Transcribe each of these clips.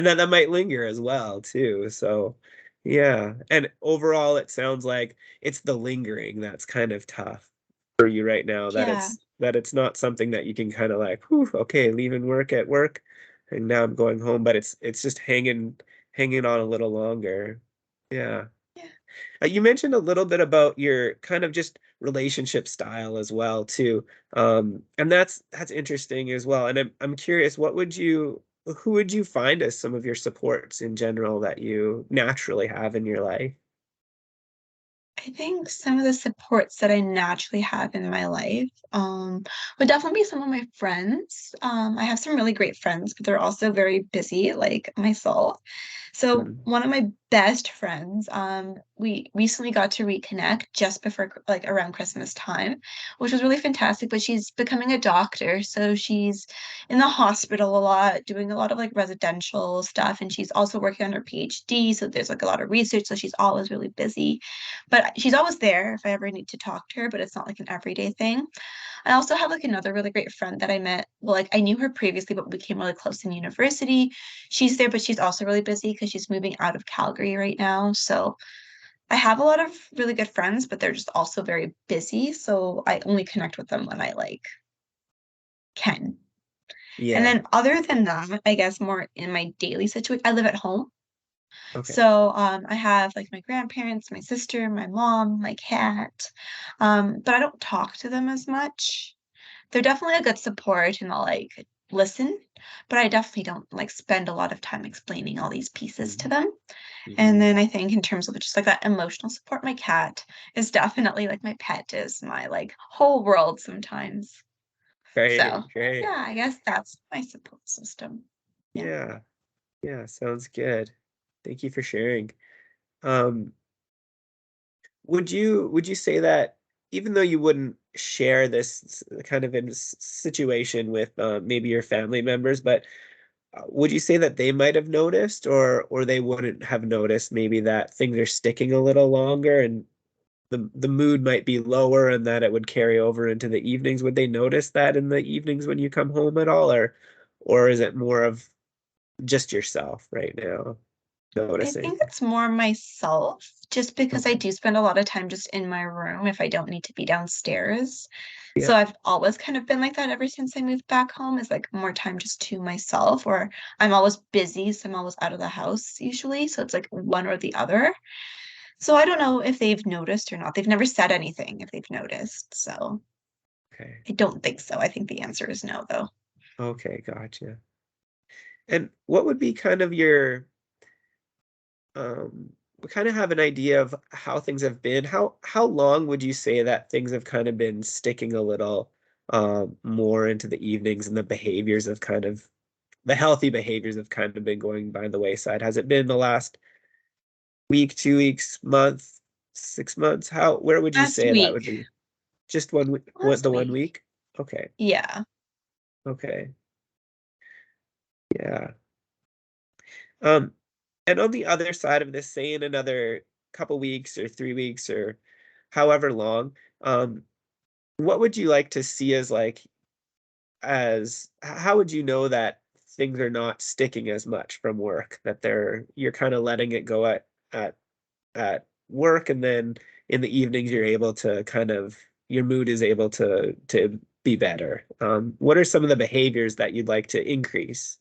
And then that might linger as well too. So yeah. And overall it sounds like it's the lingering that's kind of tough for you right now, that Yeah. it's not something that you can kind of like, whew, okay, leaving work at work and now I'm going home, but it's just hanging on a little longer. Yeah. Yeah. You mentioned a little bit about your kind of just relationship style as well too. And that's interesting as well. And I'm curious, who would you find as some of your supports in general that you naturally have in your life? I think some of the supports that I naturally have in my life would definitely be some of my friends. I have some really great friends, but they're also very busy, like myself. So Mm. one of my best friends, we recently got to reconnect just before like around Christmas time, which was really fantastic. But she's becoming a doctor, so she's in the hospital a lot, doing a lot of like residential stuff, and she's also working on her PhD. So there's like a lot of research, so she's always really busy. But she's always there if I ever need to talk to her, but it's not like an everyday thing. I also have like another really great friend that I met. Well, like I knew her previously, but we became really close in university. She's there, but she's also really busy because she's moving out of Calgary right now. So I have a lot of really good friends, but they're just also very busy. So I only connect with them when I like can. And Yeah. then other than that, I guess more in my daily situation, I live at home. Okay. So I have like my grandparents, my sister, my mom, my cat. But I don't talk to them as much. They're definitely a good support and I'll like listen, but I definitely don't like spend a lot of time explaining all these pieces to Mhm. them. And Mhm. then I think in terms of just like that emotional support, my cat is definitely like my pet is my like whole world sometimes. Great, So great. yeah, I guess that's my support system. Yeah. Yeah. Yeah, sounds good. Thank you for sharing. Um, would you say that even though you wouldn't share this kind of situation with maybe your family members, but would you say that they might have noticed, or they wouldn't have noticed maybe that things are sticking a little longer and the mood might be lower and that it would carry over into the evenings? Would they notice that in the evenings when you come home at all, or is it more of just yourself right now I noticing? think it's more myself, just because I Okay. do spend a lot of time just in my room if I don't need to be downstairs. Yeah. So I've always kind of been like that ever since I moved back home, is like more time just to myself, or I'm always busy, so I'm always out of the house usually. So it's like one or the other. So I don't know if they've noticed or not. They've never said anything if they've noticed. So Okay. I don't think so. I think the answer is no, though. Okay, gotcha. And what would be kind of your we kind of have an idea of how things have been. How long would you say that things have kind of been sticking a little more into the evenings and the healthy behaviors have kind of been going by the wayside? Has it been the last week, 2 weeks, month, 6 months? Where would you Last say that week. would be? Just one week, what Last the one week. week? Okay. Yeah. Okay. Yeah. Um, and on the other side of this, say in another couple weeks or 3 weeks or however long, what would you like to see as how would you know that things are not sticking as much from work, that you're kind of letting it go at at work, and then in the evenings you're able to your mood is able to be better. What are some of the behaviors that you'd like to increase?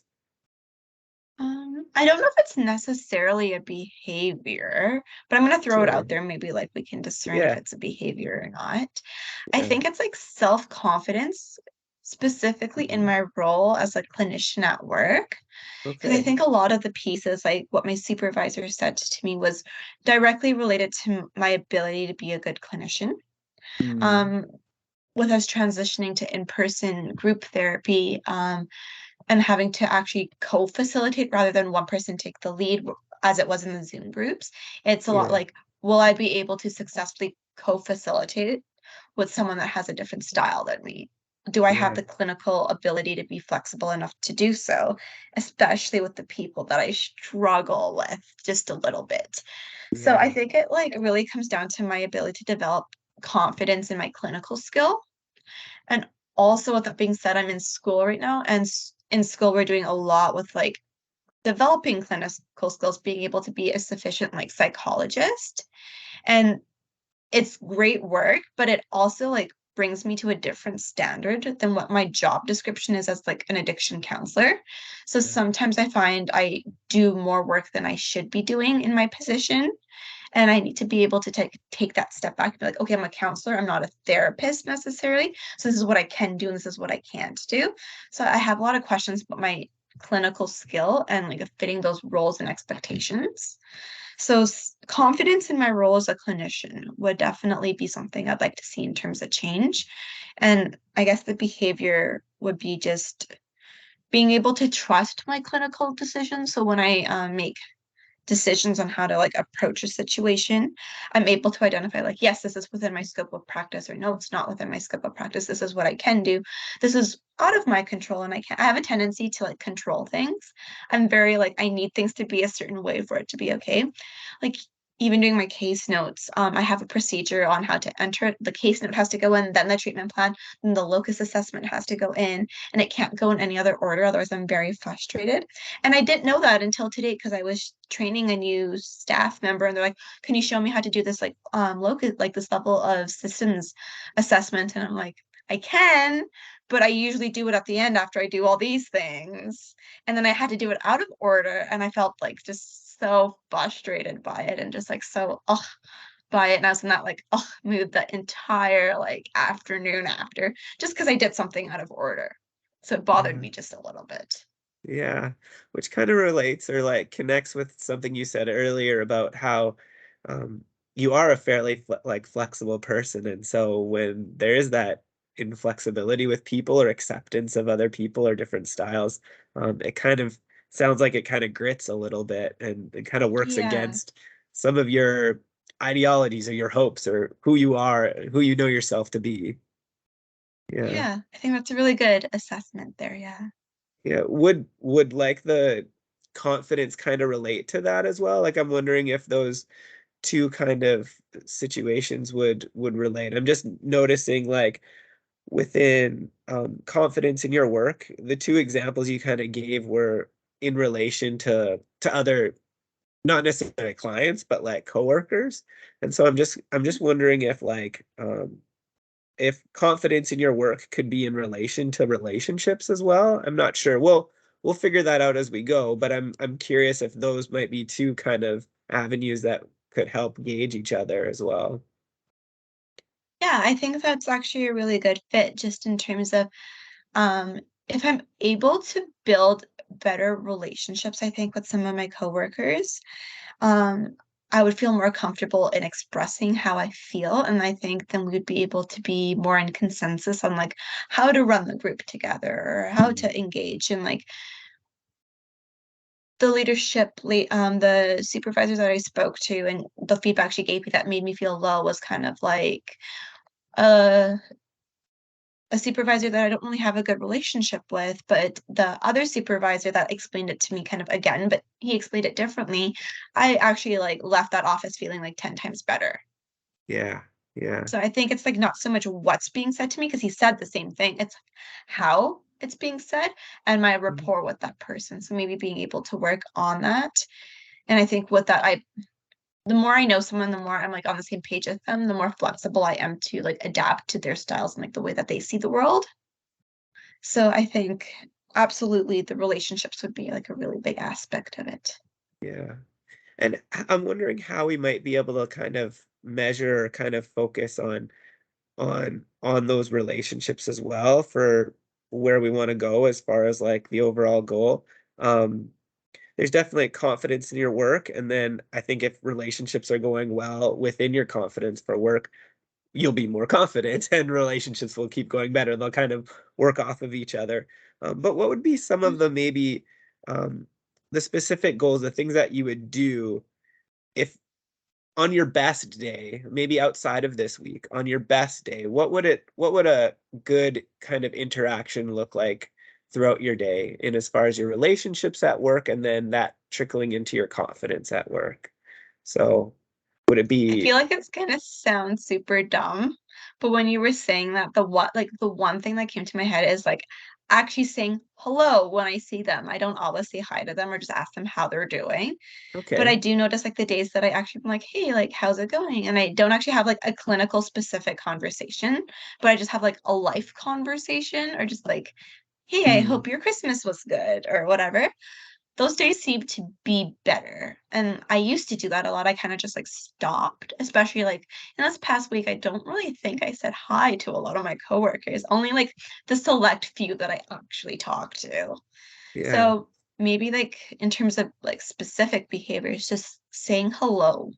I don't know if it's necessarily a behavior, but I'm gonna throw it Sure. out there. Maybe like we can discern if Yeah. it's a behavior or not. I Yeah. think it's like self-confidence, specifically in Mhm. my role as a clinician at work. Because I Okay. think a lot of the pieces, like what my supervisor said to me, was directly related to my ability to be a good clinician. Mm. Um, with us transitioning to in-person group therapy, and having to actually co-facilitate rather than one person take the lead as it was in the Zoom groups. It's a lot Yeah. like, will I be able to successfully co-facilitate it with someone that has a different style than me? Do I have Yeah. the clinical ability to be flexible enough to do so, especially with the people that I struggle with just a little bit? So I Yeah. think it like really comes down to my ability to develop confidence in my clinical skill. And also, with that being said, I'm in school right now, and in school, we're doing a lot with like developing clinical skills, being able to be a sufficient like psychologist. And it's great work, but it also like brings me to a different standard than what my job description is as like an addiction counselor. So Yeah. sometimes I find I do more work than I should be doing in my position. And I need to be able to take that step back and be like, okay, I'm a counselor. I'm not a therapist necessarily. So this is what I can do and this is what I can't do. So I have a lot of questions about my clinical skill and like fitting those roles and expectations. So confidence in my role as a clinician would definitely be something I'd like to see in terms of change. And I guess the behavior would be just being able to trust my clinical decisions. So when I make decisions on how to like approach a situation, I'm able to identify like, yes, this is within my scope of practice, or no, it's not within my scope of practice. This is what I can do. This is out of my control, and I have a tendency to like control things. I'm very like I need things to be a certain way for it to be okay. Like even doing my case notes, I have a procedure on how to enter it. The case note has to go in, then the treatment plan, then the locus assessment has to go in, and it can't go in any other order. Otherwise, I'm very frustrated. And I didn't know that until today because I was training a new staff member, and they're like, "Can you show me how to do this like locus like this level of systems assessment?" And I'm like, "I can, but I usually do it at the end after I do all these things." And then I had to do it out of order, and I felt like just so frustrated by it and just like so by it. And I was in that like mood the entire like afternoon after, just because I did something out of order. So it bothered Yeah. me just a little bit. Yeah, which kind of relates or like connects with something you said earlier about how you are a fairly like flexible person, and so when there is that inflexibility with people or acceptance of other people or different styles, it kind of sounds like it kind of grits a little bit, and it kind of works Yeah. against some of your ideologies or your hopes or who you are, who you know yourself to be. Yeah. Yeah. I think that's a really good assessment there. Yeah. Yeah, would like the confidence kind of relate to that as well? Like I'm wondering if those two kind of situations would relate. I'm just noticing like within confidence in your work, the two examples you kind of gave were in relation to other not necessarily clients, but like coworkers. And so I'm just wondering if confidence in your work could be in relation to relationships as well. I'm not sure. We'll figure that out as we go, but I'm curious if those might be two kind of avenues that could help gauge each other as well. Yeah. I think that's actually a really good fit just in terms of um, if I'm able to build better relationships, I think with some of my coworkers, um, I would feel more comfortable in expressing how I feel. And I think then we would be able to be more in consensus on like how to run the group together or how Mm. to engage and like the the supervisors that I spoke to and the feedback she gave me that made me feel low was kind of like uh a supervisor that I don't really have a good relationship with, but the other supervisor that explained it to me kind of again, but he explained it differently. I actually like left that office feeling like 10 times better. Yeah, yeah. So I think it's like not so much what's being said to me because he said the same thing. It's how it's being said and my Mhm. rapport with that person. So maybe being able to work on that. And I think with that, I the more I know someone, the more I'm like on the same page with them, the more flexible I am to like adapt to their styles and like the way that they see the world. So I think absolutely the relationships would be like a really big aspect of it. Yeah. And I'm wondering how we might be able to kind of measure or kind of focus on those relationships as well for where we want to go as far as like the overall goal. Um, there's definitely confidence in your work, and then I think if relationships are going well within your confidence for work, you'll be more confident, and relationships will keep going better. They'll kind of work off of each other. But what would be some of the maybe um, the specific goals, the things that you would do if on your best day, maybe outside of this week, on your best day, what would a good kind of interaction look like throughout your day in as far as your relationships at work and then that trickling into your confidence at work? So would it I be feel like it's gonna sound super dumb, but when you were saying that, the what like the one thing that came to my head is like actually saying hello when I see them. I don't always say hi to them or just ask them how they're doing. But I Okay. do notice like the days that I actually am like, hey, like, how's it going? And I don't actually have like a clinical specific conversation, but I just have like a life conversation or just like, hey, I Mm, hope your Christmas was good or whatever. Those days seem to be better. And I used to do that a lot. I kind of just like stopped, especially like in this past week. I don't really think I said hi to a lot of my coworkers, only like the select few that I actually talked to. yeah. So maybe like in terms of like specific behaviors, just saying hello